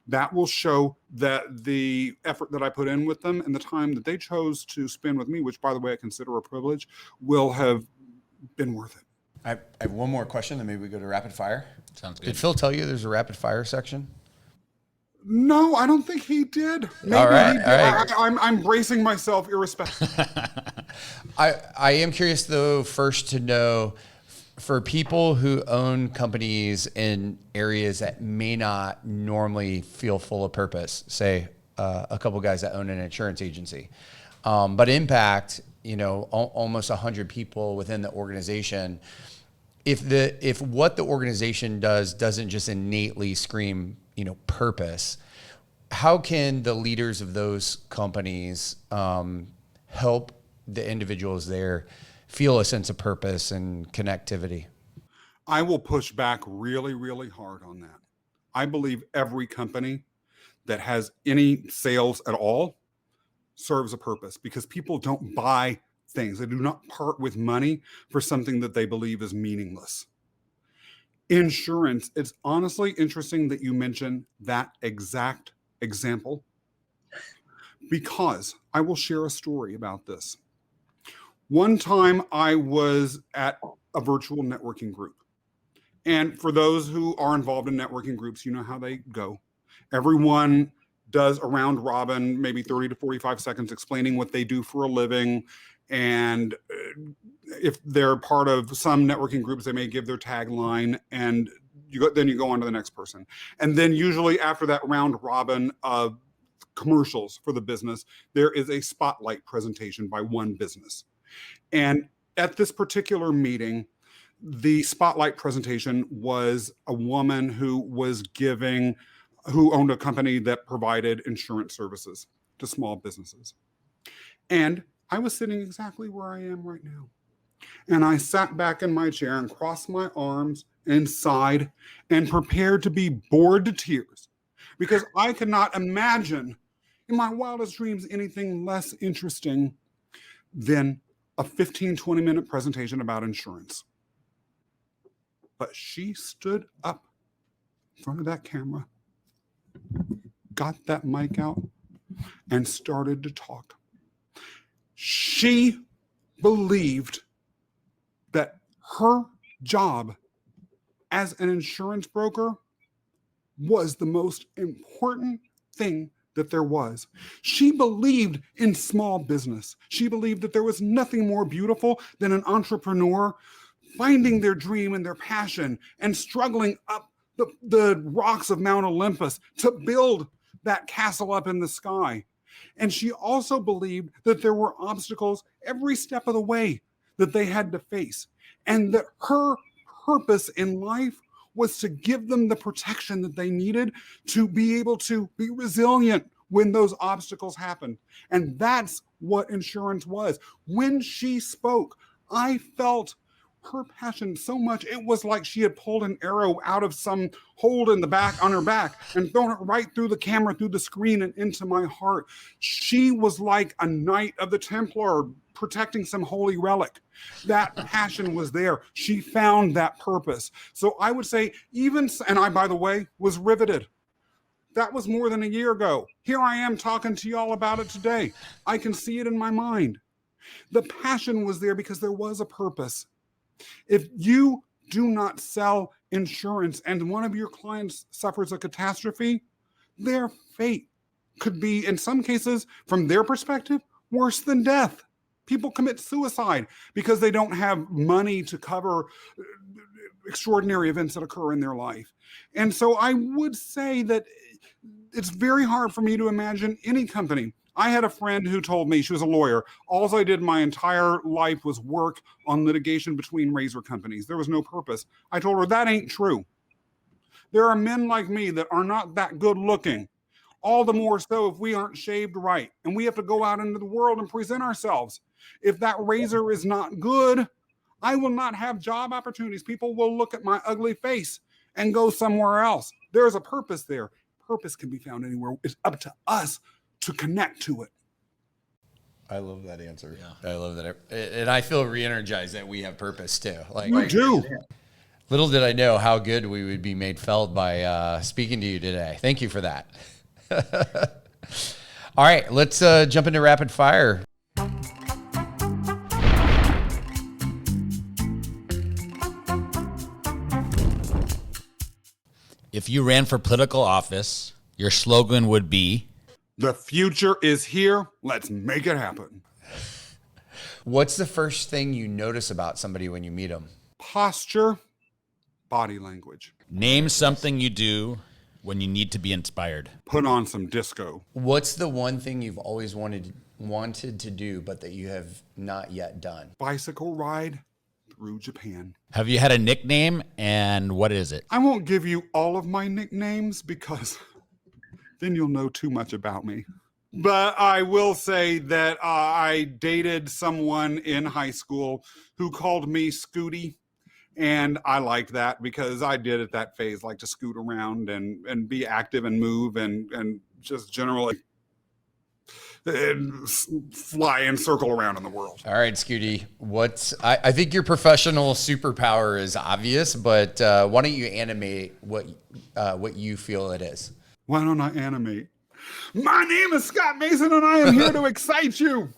That will show that the effort that I put in with them and the time that they chose to spend with me, which by the way I consider a privilege, will have been worth it. I have one more question, then maybe we go to rapid fire. Sounds good. Did Phil tell you there's a rapid fire section? No, I don't think he did. Maybe All right, he did. all right. I'm bracing myself irrespective. I am curious though, first to know, for people who own companies in areas that may not normally feel full of purpose, say a couple guys that own an insurance agency, but impact, almost 100 people within the organization. If what the organization does doesn't just innately scream, purpose, how can the leaders of those companies help the individuals there feel a sense of purpose and connectivity? I will push back really, really hard on that. I believe every company that has any sales at all serves a purpose, because people don't buy things. They do not part with money for something that they believe is meaningless. Insurance, it's honestly interesting that you mention that exact example, because I will share a story about this. One time I was at a virtual networking group. And for those who are involved in networking groups, you know how they go. Everyone does a round robin, maybe 30 to 45 seconds, explaining what they do for a living. And if they're part of some networking groups, they may give their tagline, and then you go on to the next person. And then usually after that round robin of commercials for the business, there is a spotlight presentation by one business. And at this particular meeting, the spotlight presentation was a woman who owned a company that provided insurance services to small businesses. And I was sitting exactly where I am right now. And I sat back in my chair and crossed my arms and sighed and prepared to be bored to tears, because I could not imagine in my wildest dreams anything less interesting than a 15, 20-minute presentation about insurance. But she stood up in front of that camera, got that mic out, and started to talk. She believed that her job as an insurance broker was the most important thing that there was. She believed in small business. She believed that there was nothing more beautiful than an entrepreneur finding their dream and their passion and struggling up the rocks of Mount Olympus to build that castle up in the sky. And she also believed that there were obstacles every step of the way that they had to face, and that her purpose in life was to give them the protection that they needed to be able to be resilient when those obstacles happened. And that's what insurance was. When she spoke, I felt her passion so much. It was like she had pulled an arrow out of some hole in the back on her back and thrown it right through the camera, through the screen, and into my heart. She was like a knight of the Templar protecting some holy relic. That passion was there. She found that purpose. So I would say and I, by the way, was riveted. That was more than a year ago. Here I am talking to y'all about it today. I can see it in my mind. The passion was there because there was a purpose. If you do not sell insurance and one of your clients suffers a catastrophe, their fate could be, in some cases, from their perspective, worse than death. People commit suicide because they don't have money to cover extraordinary events that occur in their life. And so I would say that it's very hard for me to imagine any company. I had a friend who told me, she was a lawyer, all I did my entire life was work on litigation between razor companies. There was no purpose. I told her that ain't true. There are men like me that are not that good looking, All the more so if we aren't shaved right and we have to go out into the world and present ourselves. If that razor is not good, I will not have job opportunities. People will look at my ugly face and go somewhere else. There's a purpose there. Purpose can be found anywhere. It's up to us to connect to it. I love that answer. Yeah. I love that. And I feel re-energized that we have purpose too. You do. Little did I know how good we would be made felt by speaking to you today. Thank you for that. All right, let's jump into rapid fire. If you ran for political office, your slogan would be, "The future is here. Let's make it happen." What's the first thing you notice about somebody when you meet them? Posture, body language. name something you do when you need to be inspired. Put on some disco. What's the one thing you've always wanted to do, but that you have not yet done? Bicycle ride through Japan. Have you had a nickname, and what is it? I won't give you all of my nicknames because then you'll know too much about me. But I will say that I dated someone in high school who called me Scooty. And I liked that because I did at that phase like to scoot around and be active and move and just generally fly and circle around in the world. All right, Scooty, I think your professional superpower is obvious, but why don't you animate what you feel it is? Why don't I animate? My name is Scott Mason, and I am here to excite you.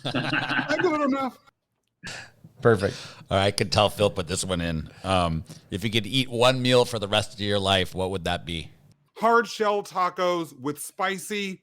I good enough. Perfect. All right, I could tell Phil put this one in. If you could eat one meal for the rest of your life, what would that be? Hard shell tacos with spicy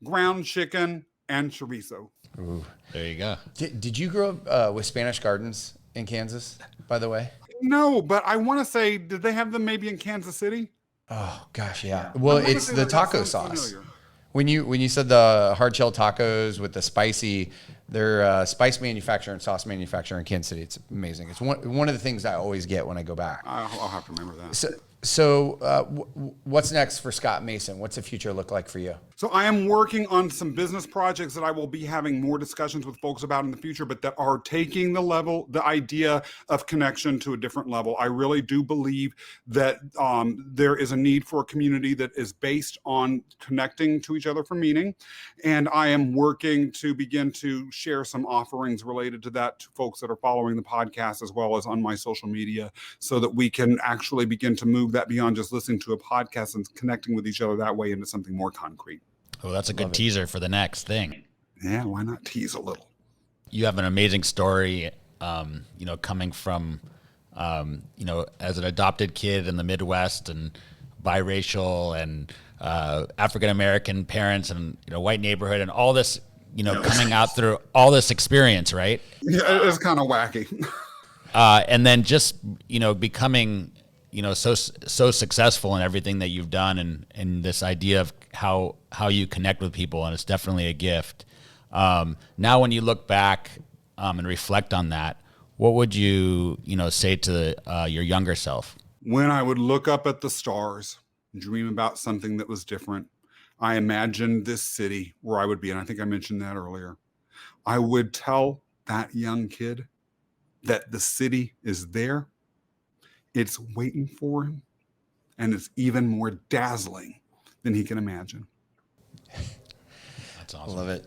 ground chicken and chorizo. Ooh. There you go. Did you grow up with Spanish Gardens in Kansas, by the way? No, but I want to say, did they have them maybe in Kansas City? Oh gosh, yeah. Well, it's the taco sauce. Familiar. When you said the hard shell tacos with the spicy, they're spice manufacturer and sauce manufacturer in Kansas City. It's amazing. It's one of the things I always get when I go back. I'll have to remember that. So what's next for Scott Mason? What's the future look like for you? So I am working on some business projects that I will be having more discussions with folks about in the future, but that are taking the idea of connection to a different level. I really do believe that there is a need for a community that is based on connecting to each other for meaning. And I am working to begin to share some offerings related to that to folks that are following the podcast as well as on my social media so that we can actually begin to move that beyond just listening to a podcast and connecting with each other that way into something more concrete. Oh, that's a good teaser for the next thing. Yeah, why not tease a little? You have an amazing story, coming from, as an adopted kid in the Midwest and biracial and African-American parents and, white neighborhood and all this, coming out through all this experience, right? Yeah, it's kind of wacky. And then just, becoming, so successful in everything that you've done and this idea of how you connect with people. And it's definitely a gift. Now, when you look back and reflect on that, what would you, say to your younger self? When I would look up at the stars, dream about something that was different, I imagined this city where I would be. And I think I mentioned that earlier. I would tell that young kid that the city is there. It's waiting for him. And it's even more dazzling than he can imagine. That's awesome. Love it.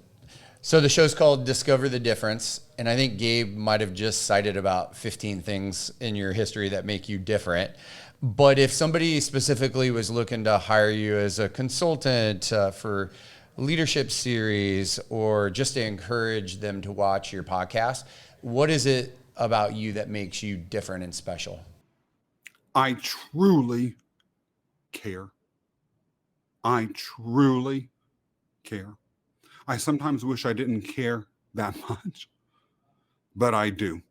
So the show's called Discover the Difference. And I think Gabe might have just cited about 15 things in your history that make you different. But if somebody specifically was looking to hire you as a consultant for leadership series or just to encourage them to watch your podcast, what is it about you that makes you different and special? I truly care. I truly care. I sometimes wish I didn't care that much, but I do.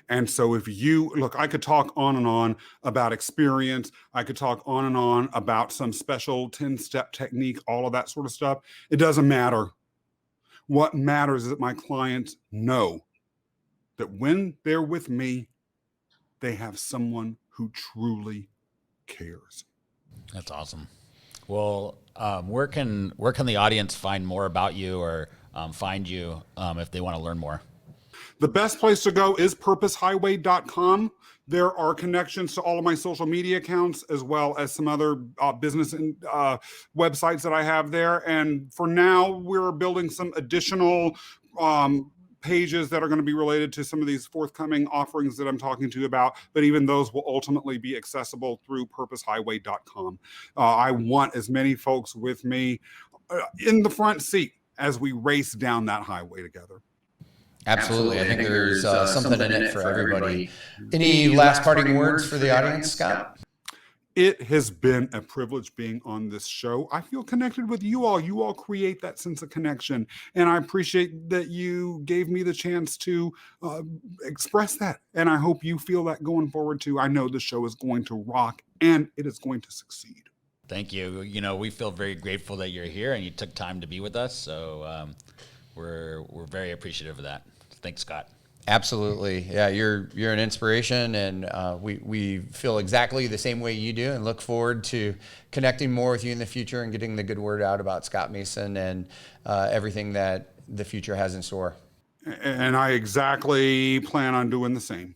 And so if you look, I could talk on and on about experience. I could talk on and on about some special 10-step technique, all of that sort of stuff. It doesn't matter. What matters is that my clients know that when they're with me, they have someone who truly cares. That's awesome. Well, Where can the audience find more about you or find you if they want to learn more? The best place to go is purposehighway.com. There are connections to all of my social media accounts, as well as some other business and websites that I have there. And for now, we're building some additional pages that are going to be related to some of these forthcoming offerings that I'm talking to you about, but even those will ultimately be accessible through purposehighway.com. I want as many folks with me in the front seat as we race down that highway together. Absolutely. I think there's something in it for everybody. Any last parting words for the audience, Scott? It has been a privilege being on this show. I feel connected with you all. You all create that sense of connection. And I appreciate that you gave me the chance to express that. And I hope you feel that going forward too. I know the show is going to rock and it is going to succeed. Thank you. You know, we feel very grateful that you're here and you took time to be with us. So we're very appreciative of that. Thanks, Scott. Absolutely. Yeah, you're an inspiration, and we feel exactly the same way you do, and look forward to connecting more with you in the future and getting the good word out about Scott Mason and everything that the future has in store. And I exactly plan on doing the same.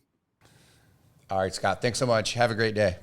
All right, Scott. Thanks so much. Have a great day.